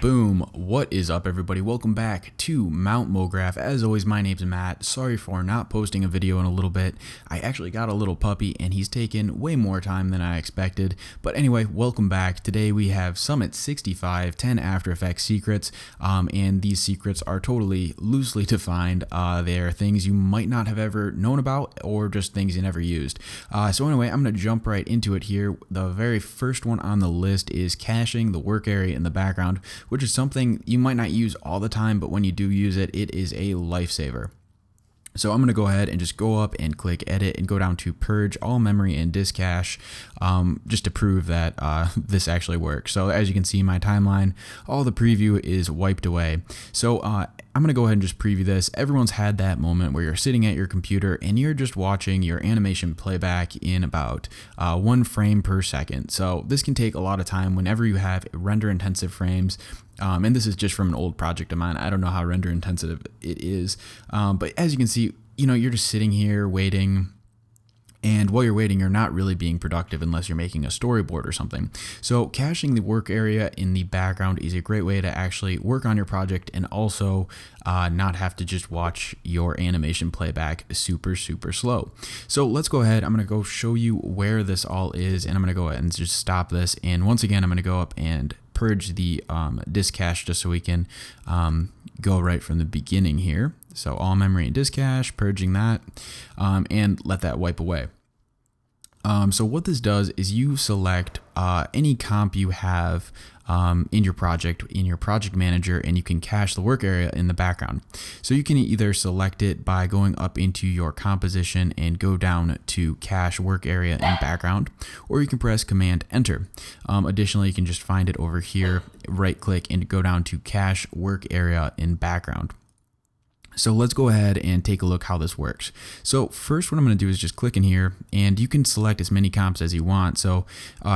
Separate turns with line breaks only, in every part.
Boom! What is up, everybody? Welcome back to Mount Mograph. As always, my name's Matt. Sorry for not posting a video in a little bit. I actually got a little puppy and he's taken way more time than I expected. But anyway, welcome back. Today we have Summit 65, 10 After Effects secrets, and these secrets are totally loosely defined. They are things you might not have ever known about or just things you never used. So anyway, I'm going to jump right into it here. The very first one on the list is caching the work area in the background, which is something you might not use all the time, but when you do use it, it is a lifesaver. So I'm going to go ahead and just go up and click edit and go down to purge all memory and disk cache, just to prove that this actually works. So as you can see, my timeline, all the preview is wiped away. So I'm going to go ahead and just preview this. Everyone's had that moment where you're sitting at your computer and you're just watching your animation playback in about 1 frame per second. So this can take a lot of time whenever you have render intensive frames. And this is just from an old project of mine. I don't know how render intensive it is. But as you can see, you're just sitting here waiting. And while you're waiting, you're not really being productive unless you're making a storyboard or something. So caching the work area in the background is a great way to actually work on your project and also not have to just watch your animation playback super slow. So let's go ahead. I'm going to go show you where this all is, and I'm going to go ahead and just stop this. And once again, I'm going to go up and purge the disk cache just so we can go right from the beginning here. So all memory and disk cache, purging that, and let that wipe away. So what this does is you select any comp you have in your project manager, and you can cache the work area in the background. So you can either select it by going up into your composition and go down to cache work area in background, or you can press Command Enter. Additionally, you can just find it over here, right click and go down to cache work area in background. So let's go ahead and take a look how this works. So first, what I'm going to do is just click in here, and you can select as many comps as you want. So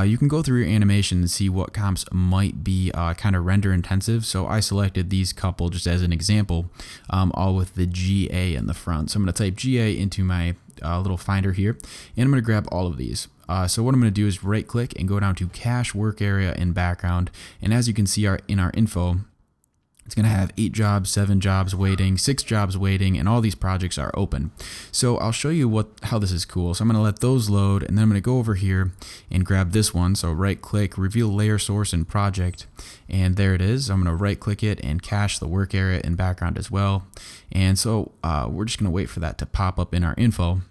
you can go through your animation and see what comps might be kind of render intensive. So I selected these couple just as an example, all with the GA in the front. So I'm going to type GA into my little finder here, and I'm going to grab all of these. So what I'm going to do is right click and go down to cache work area in background. And as you can see in our info, it's going to have 8 jobs, 7 jobs waiting, 6 jobs waiting, and all these projects are open. So I'll show you how this is cool. So I'm going to let those load, and then I'm going to go over here and grab this one. So right click, reveal layer source and project, and there it is. I'm going to right click it and cache the work area in background as well. And so we're just going to wait for that to pop up in our info.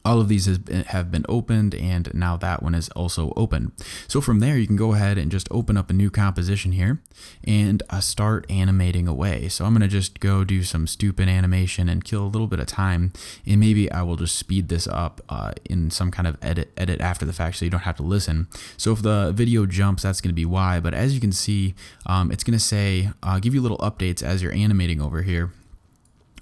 All of these have been opened, and now that one is also open. So from there, you can go ahead and just open up a new composition here and start animating away. So I'm going to just go do some stupid animation and kill a little bit of time, and maybe I will just speed this up in some kind of edit after the fact so you don't have to listen. So if the video jumps, that's going to be why. But as you can see, it's going to say, give you little updates as you're animating over here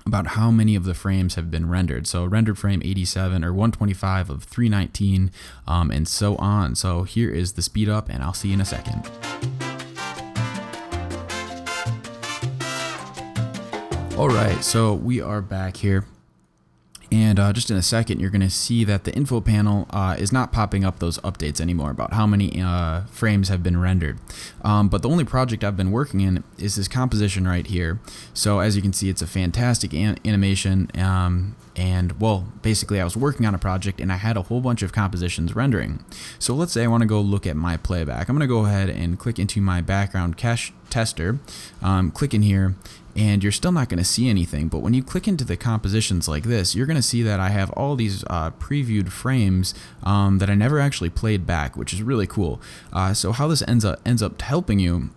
about how many of the frames have been rendered. So rendered frame 87 or 125 of 319, and so on. So here is the speed up, and I'll see you in a second. All right, so we are back here. And just in a second, you're going to see that the info panel is not popping up those updates anymore about how many frames have been rendered. But the only project I've been working in is this composition right here. So as you can see, it's a fantastic animation. And well, basically I was working on a project and I had a whole bunch of compositions rendering. So let's say I want to go look at my playback. I'm going to go ahead and click into my background cache tester, click in here, and you're still not going to see anything. But when you click into the compositions like this, you're going to see that I have all these previewed frames that I never actually played back, which is really cool. So how this ends up helping you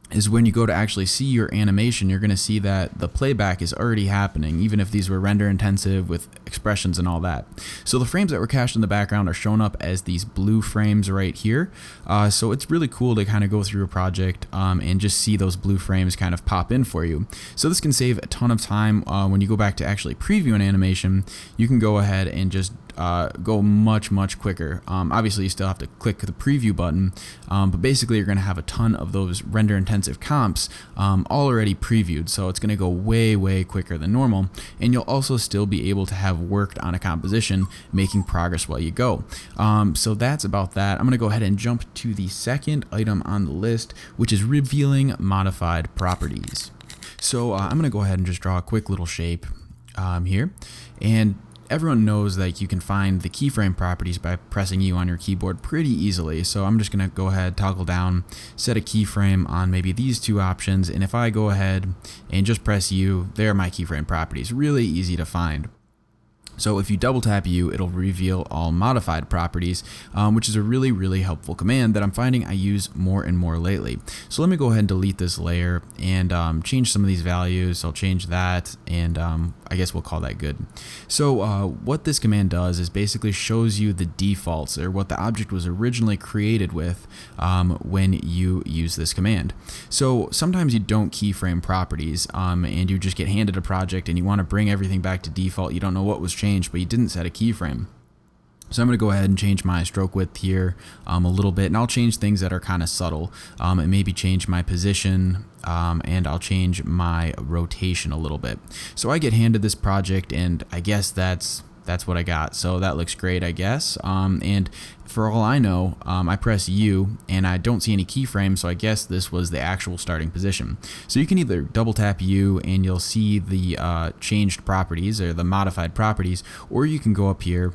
is when you go to actually see your animation, you're going to see that the playback is already happening, even if these were render intensive with expressions and all that. So the frames that were cached in the background are shown up as these blue frames right here. So it's really cool to kind of go through a project and just see those blue frames kind of pop in for you. So this can save a ton of time when you go back to actually preview an animation. You can go ahead and just go much quicker. Obviously you still have to click the preview button, but basically you're going to have a ton of those render intensive intensive comps already previewed, so it's going to go way quicker than normal, and you'll also still be able to have worked on a composition, making progress while you go. So that's about that. I'm going to go ahead and jump to the second item on the list, which is revealing modified properties. So I'm going to go ahead and just draw a quick little shape here, and everyone knows that you can find the keyframe properties by pressing U on your keyboard pretty easily. So I'm just going to go ahead, toggle down, set a keyframe on maybe these two options, and if I go ahead and just press U, there are my keyframe properties. Really easy to find. So if you double tap U, it'll reveal all modified properties, which is a really helpful command that I'm finding I use more and more lately. So let me go ahead and delete this layer and change some of these values. I'll change that, and I guess we'll call that good. So what this command does is basically shows you the defaults, or what the object was originally created with when you use this command. So sometimes you don't keyframe properties and you just get handed a project and you want to bring everything back to default. You don't know what was changed, but you didn't set a keyframe. So I'm going to go ahead and change my stroke width here a little bit, and I'll change things that are kind of subtle, and maybe change my position, and I'll change my rotation a little bit. So I get handed this project, and I guess that's what I got. So that looks great, I guess. And for all I know, I press U and I don't see any keyframes, so I guess this was the actual starting position. So you can either double tap U and you'll see the changed properties, or the modified properties, or you can go up here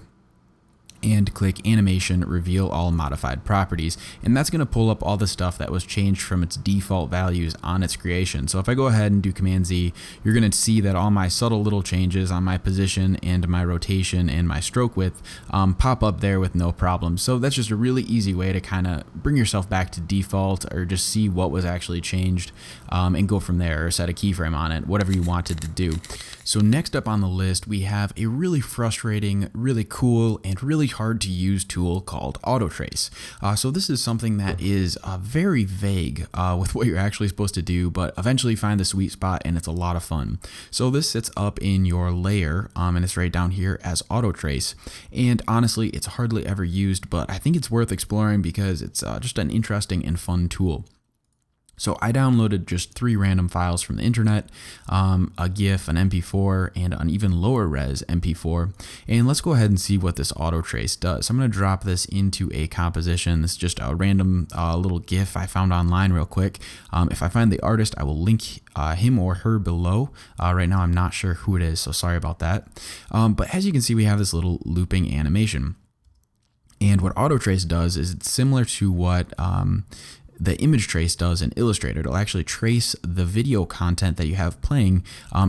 and click animation, reveal all modified properties, and that's going to pull up all the stuff that was changed from its default values on its creation. So if I go ahead and do Command Z, you're going to see that all my subtle little changes on my position and my rotation and my stroke width pop up there with no problem. So that's just a really easy way to kind of bring yourself back to default, or just see what was actually changed, and go from there, or set a keyframe on it, whatever you wanted to do. So next up on the list, we have a really frustrating, really cool, and really hard to use tool called auto trace. So this is something that is very vague with what you're actually supposed to do, but eventually find the sweet spot, and it's a lot of fun. So this sits up in your layer, and it's right down here as auto trace. And honestly, it's hardly ever used, but I think it's worth exploring because it's just an interesting and fun tool. So I downloaded just 3 random files from the internet, a GIF, an MP4, and an even lower res MP4. And let's go ahead and see what this auto trace does. So I'm going to drop this into a composition. This is just a random little GIF I found online real quick. If I find the artist, I will link him or her below. Right now I'm not sure who it is, so sorry about that. But as you can see, we have this little looping animation. And what auto trace does is it's similar to what the image trace does in Illustrator. It'll actually trace the video content that you have playing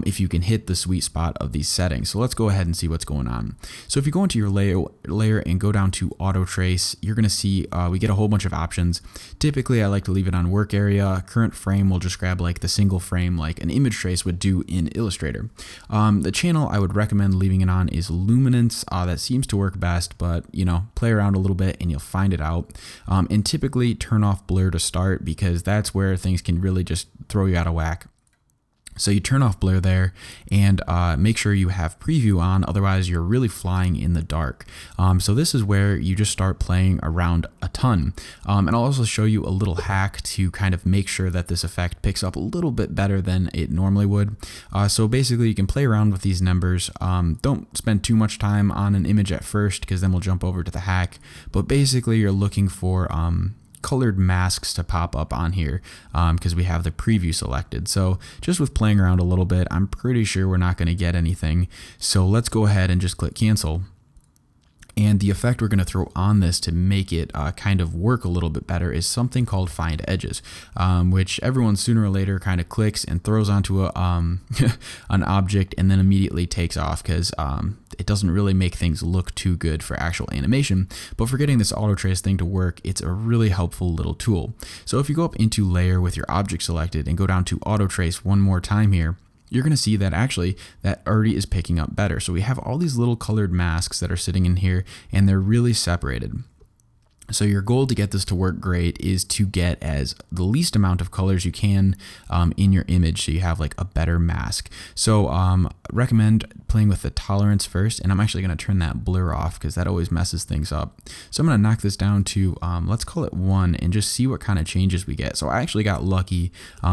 if you can hit the sweet spot of these settings. So let's go ahead and see what's going on. So if you go into your layer and go down to auto trace, you're going to see we get a whole bunch of options. Typically, I like to leave it on work area. Current frame will just grab like the single frame like an image trace would do in Illustrator. The channel I would recommend leaving it on is luminance. That seems to work best, but you know, play around a little bit and you'll find it out. And typically turn off blur to start, because that's where things can really just throw you out of whack. So you turn off blur there, and make sure you have preview on, otherwise you're really flying in the dark. So this is where you just start playing around a ton. And I'll also show you a little hack to kind of make sure that this effect picks up a little bit better than it normally would. So basically you can play around with these numbers. Don't spend too much time on an image at first, because then we'll jump over to the hack. But basically you're looking for colored masks to pop up on here because we have the preview selected. So just with playing around a little bit, I'm pretty sure we're not going to get anything. So let's go ahead and just click cancel. And the effect we're going to throw on this to make it kind of work a little bit better is something called find edges, which everyone sooner or later kind of clicks and throws onto a, an object and then immediately takes off, because it doesn't really make things look too good for actual animation. But for getting this auto trace thing to work, it's a really helpful little tool. So if you go up into layer with your object selected and go down to auto trace one more time here, you're going to see that actually that already is picking up better. So we have all these little colored masks that are sitting in here, and they're really separated. So your goal to get this to work great is to get as the least amount of colors you can in your image, so you have like a better mask. So recommend playing with the tolerance first, and I'm actually going to turn that blur off because that always messes things up. So I'm going to knock this down to let's call it 1 and just see what kind of changes we get. So I actually got lucky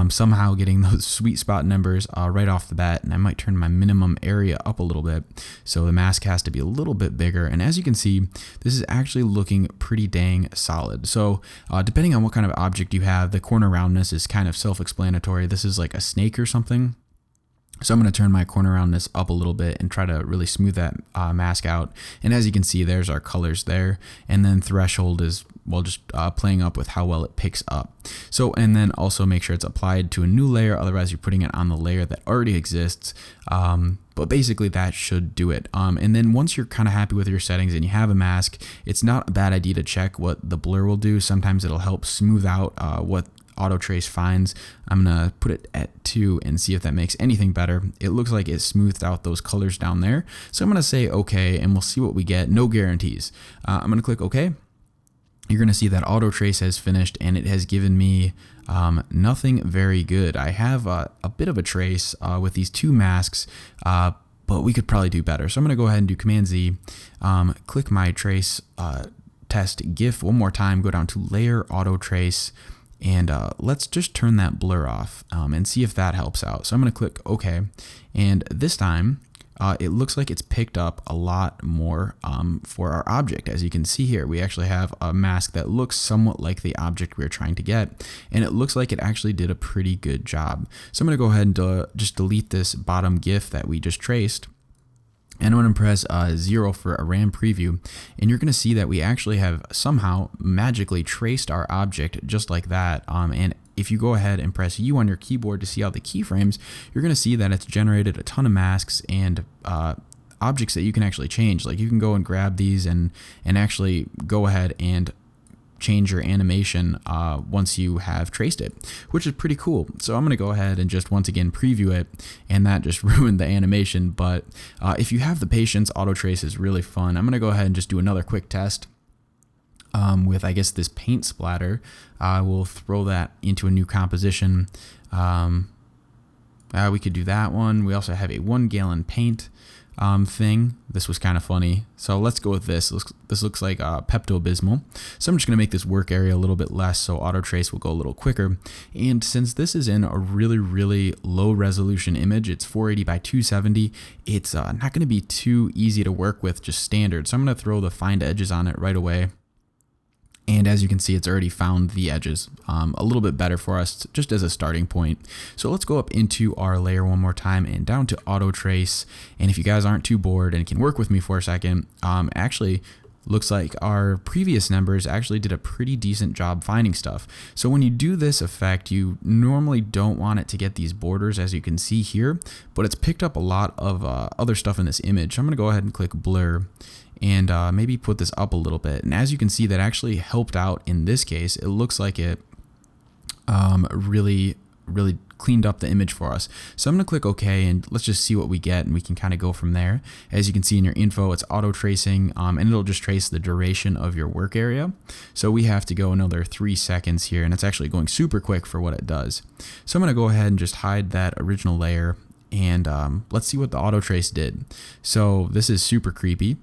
somehow getting those sweet spot numbers right off the bat, and I might turn my minimum area up a little bit, so the mask has to be a little bit bigger. And as you can see, this is actually looking pretty dang solid. So depending on what kind of object you have, the corner roundness is kind of self-explanatory. This is like a snake or something. So I'm going to turn my corner roundness up a little bit and try to really smooth that mask out. And as you can see, there's our colors there. And then threshold is, well, just playing up with how well it picks up. So, and then also make sure it's applied to a new layer. Otherwise, you're putting it on the layer that already exists. But basically that should do it. And then once you're kind of happy with your settings and you have a mask, it's not a bad idea to check what the blur will do. Sometimes it'll help smooth out what auto trace finds. I'm gonna put it at 2 and see if that makes anything better. It looks like it smoothed out those colors down there. So I'm gonna say okay, and we'll see what we get. No guarantees. I'm gonna click okay. You're gonna see that auto trace has finished, and it has given me nothing very good. I have a bit of a trace with these 2 masks, but we could probably do better. So I'm gonna go ahead and do Command Z, click my trace test GIF one more time, go down to layer auto trace, and let's just turn that blur off and see if that helps out. So I'm going to click OK, and this time it looks like it's picked up a lot more for our object. As you can see here, we actually have a mask that looks somewhat like the object we're trying to get, and it looks like it actually did a pretty good job. So I'm going to go ahead and just delete this bottom GIF that we just traced. And I'm going to press 0 for a RAM preview, and you're going to see that we actually have somehow magically traced our object just like that. And if you go ahead and press U on your keyboard to see all the keyframes, you're going to see that it's generated a ton of masks and objects that you can actually change. Like you can go and grab these and actually go ahead and change your animation once you have traced it, which is pretty cool. So I'm going to go ahead and just once again preview it, and that just ruined the animation. But if you have the patience, auto trace is really fun. I'm going to go ahead and just do another quick test with, I guess, this paint splatter. I will throw that into a new composition. We could do that one. We also have a 1 gallon paint thing. This was kind of funny. So let's go with this. This looks like Pepto-Bismol. So I'm just going to make this work area a little bit less so auto trace will go a little quicker. And since this is in a really, really low resolution image, it's 480 by 270, it's not going to be too easy to work with just standard. So I'm going to throw the find edges on it right away. And as you can see, it's already found the edges a little bit better for us just as a starting point. So let's go up into our layer one more time and down to auto trace. And if you guys aren't too bored and can work with me for a second, actually looks like our previous numbers actually did a pretty decent job finding stuff. So when you do this effect, you normally don't want it to get these borders, as you can see here, but it's picked up a lot of other stuff in this image. So I'm going to go ahead and click blur and maybe put this up a little bit. And as you can see, that actually helped out in this case. It looks like it really cleaned up the image for us. So I'm going to click OK, and let's just see what we get, and we can kind of go from there. As you can see in your info, it's auto tracing, and it'll just trace the duration of your work area. So we have to go another 3 seconds here, and it's actually going super quick for what it does. So I'm going to go ahead and just hide that original layer, and let's see what the auto trace did. So this is super creepy.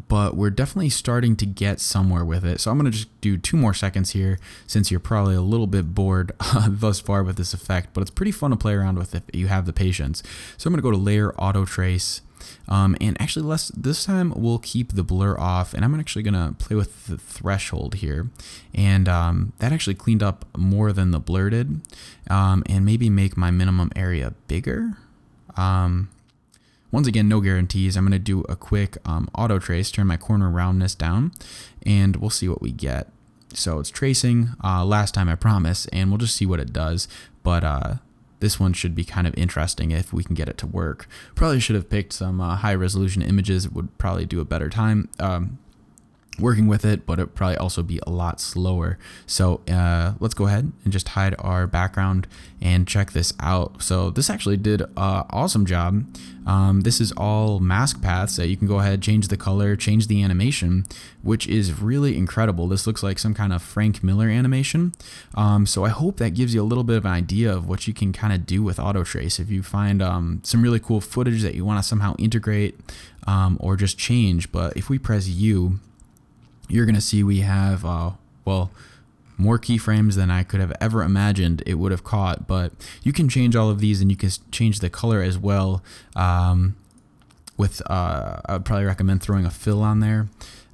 But we're definitely starting to get somewhere with it. So I'm going to just do 2 more seconds here, since you're probably a little bit bored thus far with this effect, but it's pretty fun to play around with if you have the patience. So I'm going to go to layer auto trace, and actually this time we'll keep the blur off, and I'm actually going to play with the threshold here, and that actually cleaned up more than the blur did, and maybe make my minimum area bigger. Once again, no guarantees. I'm going to do a quick auto trace, turn my corner roundness down, and we'll see what we get. So it's tracing last time, I promise, and we'll just see what it does. But this one should be kind of interesting if we can get it to work. Probably should have picked some high resolution images. It would probably do a better time. working with it, but it would probably also be a lot slower. So let's go ahead and just hide our background and check this out. So this actually did an awesome job. This is all mask paths that you can go ahead, change the color, change the animation, which is really incredible. This looks like some kind of Frank Miller animation. So I hope that gives you a little bit of an idea of what you can kind of do with auto trace. If you find some really cool footage that you want to somehow integrate or just change. But if we press U, you're going to see we have, well, more keyframes than I could have ever imagined it would have caught. But you can change all of these, and you can change the color as well. I would probably recommend throwing a fill on there,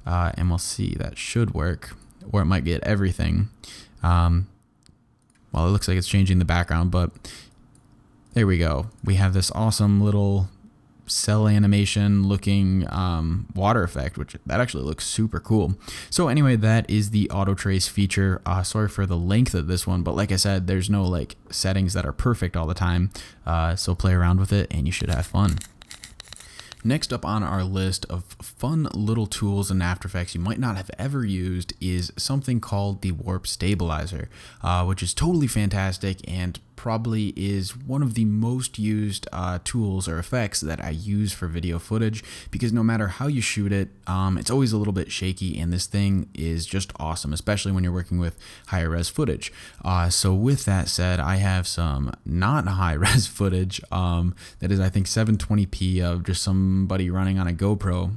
and we'll see. That should work, or it might get everything. Well, it looks like it's changing the background, but there we go. We have this awesome little cell animation looking water effect, which that actually looks super cool. So anyway, that is the auto trace feature. Sorry for the length of this one, but like I said, there's no like settings that are perfect all the time. So play around with it and you should have fun. Next up on our list of fun little tools in After Effects you might not have ever used is something called the Warp Stabilizer, which is totally fantastic and probably is one of the most used tools or effects that I use for video footage, because no matter how you shoot it, it's always a little bit shaky, and this thing is just awesome, especially when you're working with higher res footage. So with that said, I have some not high res footage that is, I think, 720p of just somebody running on a GoPro.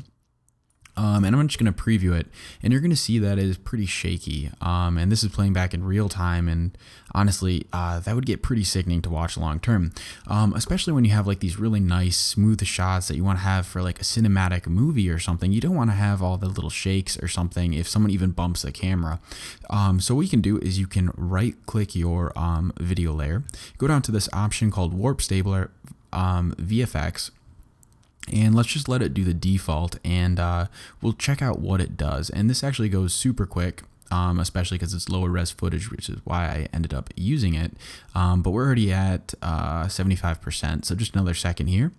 And I'm just going to preview it, and you're going to see that it is pretty shaky. And this is playing back in real time, and honestly, that would get pretty sickening to watch long term, especially when you have like these really nice smooth shots that you want to have for like a cinematic movie or something. You don't want to have all the little shakes or something if someone even bumps the camera. So what you can do is you can right click your video layer, go down to this option called Warp Stabilizer VFX, and let's just let it do the default, and we'll check out what it does. And this actually goes super quick, especially because it's lower res footage, which is why I ended up using it. But we're already at 75%, so just another second here.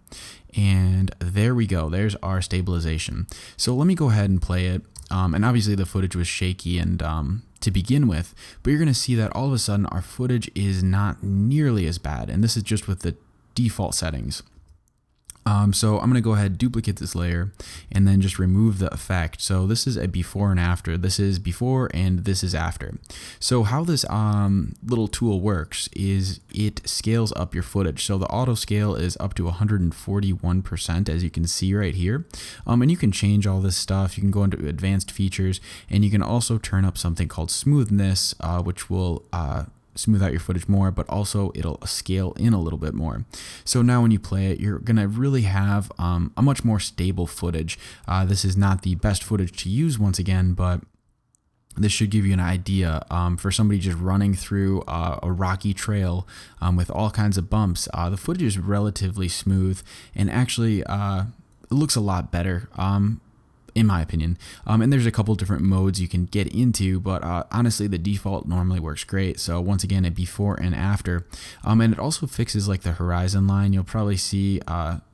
And there we go. There's our stabilization. So let me go ahead and play it. And obviously the footage was shaky and to begin with, but you're going to see that all of a sudden our footage is not nearly as bad. And this is just with the default settings. So I'm going to go ahead, duplicate this layer, and then just remove the effect. So this is a before and after. This is before and this is after. So how this little tool works is it scales up your footage. So the auto scale is up to 141%, as you can see right here. And you can change all this stuff. You can go into advanced features, and you can also turn up something called smoothness, which will smooth out your footage more, but also it'll scale in a little bit more. So now when you play it, you're gonna really have a much more stable footage. This is not the best footage to use once again, but this should give you an idea for somebody just running through a rocky trail with all kinds of bumps. The footage is relatively smooth, and actually it looks a lot better, in my opinion. And there's a couple different modes you can get into, but honestly the default normally works great. So once again, a before and after, and it also fixes like the horizon line. You'll probably see,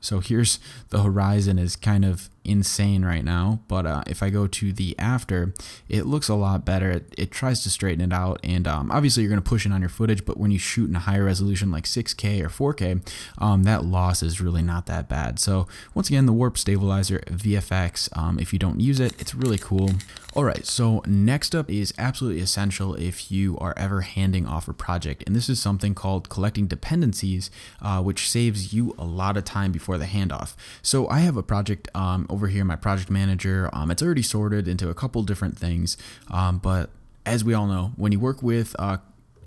so here's the horizon is kind of insane right now, but if I go to the after, it looks a lot better. It tries to straighten it out, and obviously you're going to push it on your footage, but when you shoot in a higher resolution like 6K or 4K, that loss is really not that bad. So once again, the Warp Stabilizer VFX, if you don't use it, it's really cool. Alright, so next up is absolutely essential if you are ever handing off a project, and this is something called collecting dependencies, which saves you a lot of time before the handoff. So I have a project over here, my project manager. It's already sorted into a couple different things, but as we all know, when you work with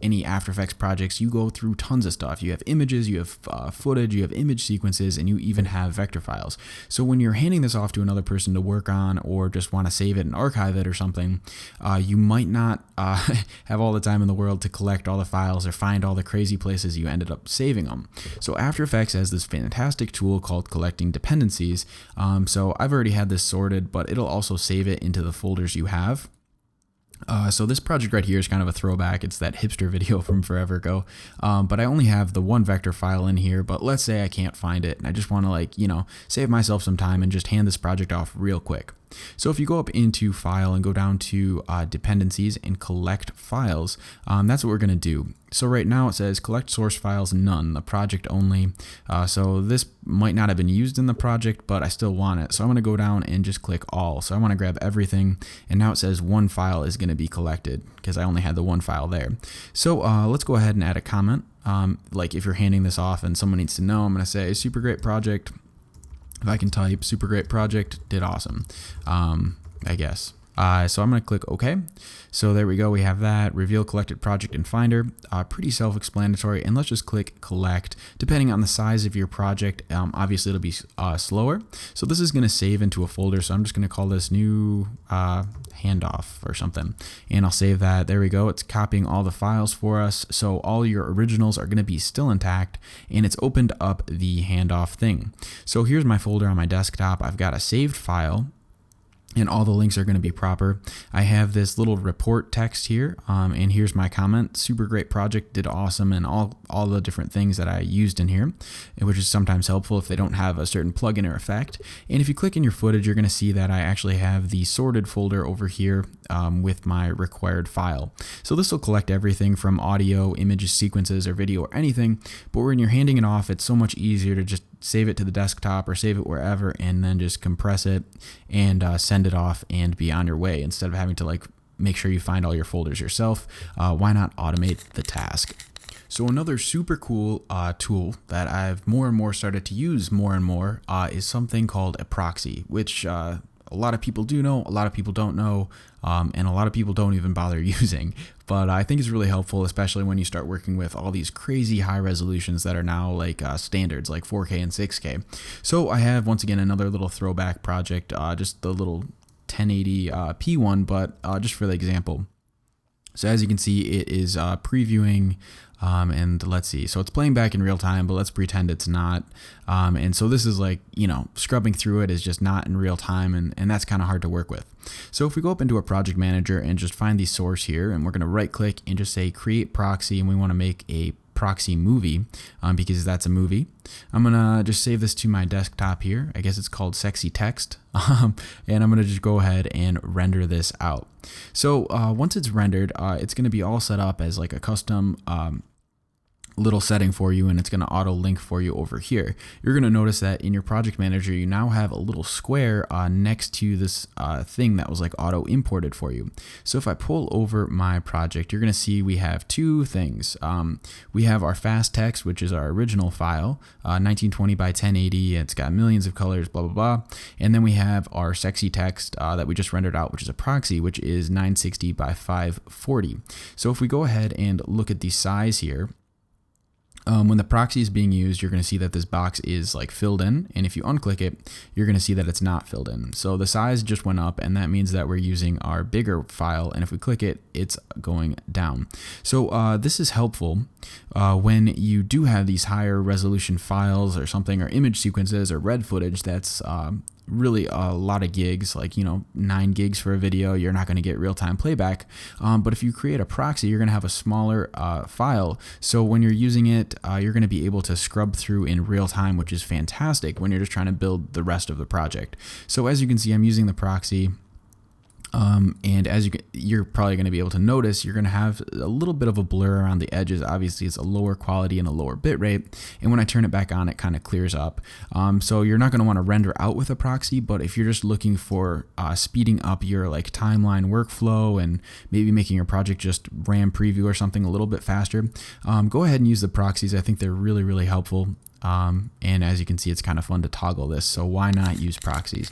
any After Effects projects, you go through tons of stuff. You have images, you have footage, you have image sequences, and you even have vector files. So when you're handing this off to another person to work on, or just want to save it and archive it or something, you might not have all the time in the world to collect all the files or find all the crazy places you ended up saving them. So After Effects has this fantastic tool called collecting dependencies. So I've already had this sorted, but it'll also save it into the folders you have. So this project right here is kind of a throwback. It's that hipster video from forever ago. But I only have the one vector file in here, but let's say I can't find it and I just want to, like, you know, save myself some time and just hand this project off real quick. So if you go up into File and go down to Dependencies and Collect Files, that's what we're going to do. So right now it says collect source files none, the project only. So this might not have been used in the project, but I still want it. So I'm going to go down and just click all. So I want to grab everything. And now it says one file is going to be collected because I only had the one file there. So let's go ahead and add a comment. Like if you're handing this off and someone needs to know, I'm going to say super great project. If I can type super great project, did awesome, I guess. So I'm going to click OK. So there we go. We have that. Reveal collected project in Finder. Pretty self-explanatory. And let's just click collect. Depending on the size of your project, obviously it'll be slower. So this is going to save into a folder. So I'm just going to call this new handoff or something. And I'll save that. There we go. It's copying all the files for us. So all your originals are going to be still intact. And it's opened up the handoff thing. So here's my folder on my desktop. I've got a saved file. And all the links are going to be proper. I have this little report text here, and here's my comment. Super great project, did awesome, and all the different things that I used in here, which is sometimes helpful if they don't have a certain plugin or effect. And if you click in your footage, you're going to see that I actually have the sorted folder over here with my required file. So this will collect everything from audio, images, sequences, or video, or anything. But when you're handing it off, it's so much easier to just save it to the desktop or save it wherever and then just compress it and send it off and be on your way instead of having to like make sure you find all your folders yourself. Why not automate the task? So another super cool tool that I've more and more started to use more and more is something called a proxy, which a lot of people do know, a lot of people don't know, and a lot of people don't even bother using. But I think it's really helpful, especially when you start working with all these crazy high resolutions that are now like standards like 4K and 6K. So I have, once again, another little throwback project, just the little 1080p one, but just for the example. So as you can see, it is previewing, and let's see, so it's playing back in real time, but let's pretend it's not. And so this is like, you know, scrubbing through it is just not in real time, and that's kind of hard to work with. So if we go up into a project manager and just find the source here, and we're going to right click and just say create proxy, and we want to make a proxy movie because that's a movie. I'm gonna just save this to my desktop here. I guess it's called sexy text, and I'm gonna just go ahead and render this out. So once it's rendered, it's gonna be all set up as like a custom little setting for you, and it's going to auto link for you over here. You're going to notice that in your project manager you now have a little square next to this thing that was like auto imported for you. So if I pull over my project, you're going to see we have two things. We have our fast text, which is our original file, 1920 by 1080. It's got millions of colors, blah blah blah. And then we have our sexy text that we just rendered out, which is a proxy, which is 960 by 540. So if we go ahead and look at the size here, when the proxy is being used, you're going to see that this box is like filled in, and if you unclick it, you're going to see that it's not filled in. So the size just went up, and that means that we're using our bigger file, and if we click it, it's going down. So this is helpful when you do have these higher resolution files or something, or image sequences or red footage that's really a lot of gigs, like, you know, 9 gigs for a video. You're not going to get real-time playback, but if you create a proxy, you're going to have a smaller file, so when you're using it, you're going to be able to scrub through in real time, which is fantastic when you're just trying to build the rest of the project. So as you can see, I'm using the proxy. And as you're probably going to be able to notice, you're going to have a little bit of a blur around the edges. Obviously, it's a lower quality and a lower bit rate. And when I turn it back on, it kind of clears up. So you're not going to want to render out with a proxy, but if you're just looking for speeding up your like timeline workflow and maybe making your project just RAM preview or something a little bit faster, go ahead and use the proxies. I think they're really, really helpful. And as you can see, it's kind of fun to toggle this. So why not use proxies?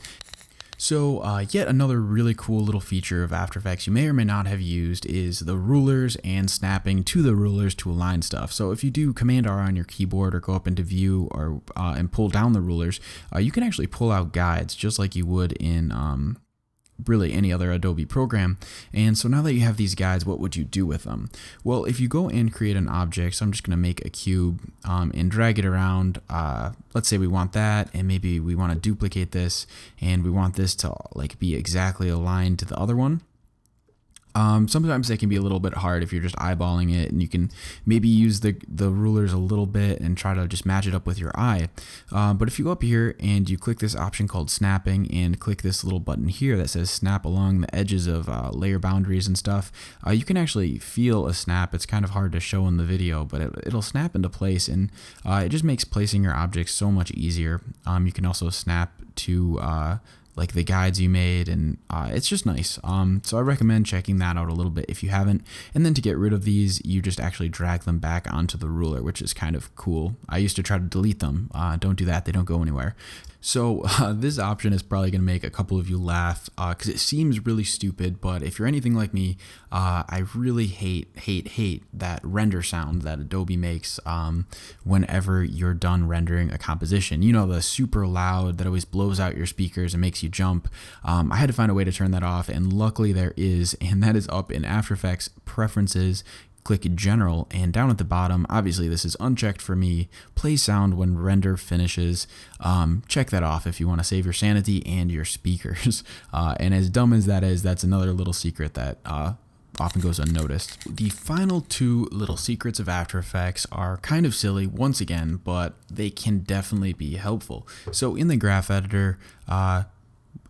So yet another really cool little feature of After Effects you may or may not have used is the rulers and snapping to the rulers to align stuff. So if you do Command R on your keyboard or go up into View or and pull down the rulers, you can actually pull out guides just like you would in really any other Adobe program. And so now that you have these guides, what would you do with them? Well, if you go and create an object, so I'm just going to make a cube and drag it around. Let's say we want that, and maybe we want to duplicate this, and we want this to like be exactly aligned to the other one. Sometimes they can be a little bit hard if you're just eyeballing it, and you can maybe use the rulers a little bit and try to just match it up with your eye. But if you go up here and you click this option called snapping and click this little button here that says snap along the edges of layer boundaries and stuff, you can actually feel a snap. It's kind of hard to show in the video, but it'll snap into place, and it just makes placing your objects so much easier. You can also snap to like the guides you made, and it's just nice. So I recommend checking that out a little bit if you haven't. And then to get rid of these, you just actually drag them back onto the ruler, which is kind of cool. I used to try to delete them. Don't do that, they don't go anywhere. So this option is probably going to make a couple of you laugh because it seems really stupid, but if you're anything like me, I really hate that render sound that Adobe makes whenever you're done rendering a composition. You know, the super loud that always blows out your speakers and makes you jump. I had to find a way to turn that off, and luckily there is, and that is up in After Effects Preferences. Click General, and down at the bottom, obviously this is unchecked for me, play sound when render finishes. Check that off if you want to save your sanity and your speakers. And as dumb as that is, that's another little secret that often goes unnoticed. The final two little secrets of After Effects are kind of silly once again, but they can definitely be helpful. So in the graph editor,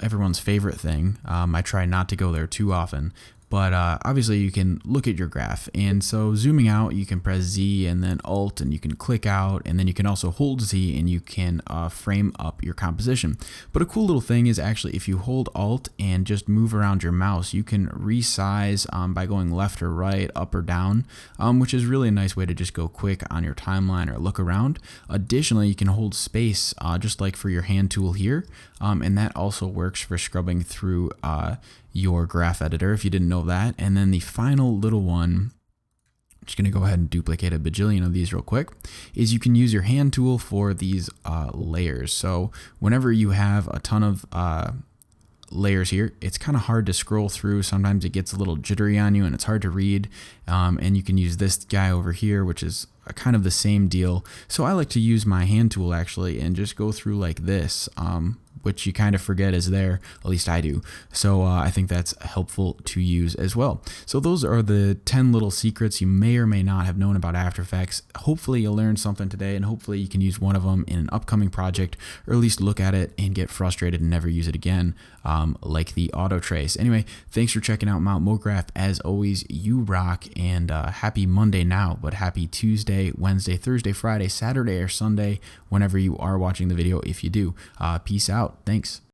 everyone's favorite thing, I try not to go there too often, but obviously you can look at your graph, and so zooming out, you can press Z and then Alt, and you can click out, and then you can also hold Z and you can frame up your composition. But a cool little thing is actually if you hold Alt and just move around your mouse, you can resize by going left or right, up or down, which is really a nice way to just go quick on your timeline or look around. Additionally, you can hold space just like for your hand tool here, and that also works for scrubbing through your graph editor if you didn't know that. And then the final little one, I'm just going to go ahead and duplicate a bajillion of these real quick, is you can use your hand tool for these layers. So whenever you have a ton of layers here, it's kind of hard to scroll through. Sometimes it gets a little jittery on you and it's hard to read, and you can use this guy over here, which is kind of the same deal. So I like to use my hand tool actually and just go through like this, which you kind of forget is there, at least I do. So I think that's helpful to use as well. So those are the 10 little secrets you may or may not have known about After Effects. Hopefully you learned something today, and hopefully you can use one of them in an upcoming project, or at least look at it and get frustrated and never use it again, like the auto trace. Anyway, thanks for checking out Mount Mograph. As always, you rock, and happy Monday now, but happy Tuesday, Wednesday, Thursday, Friday, Saturday, or Sunday, whenever you are watching the video, if you do. Peace out. Thanks.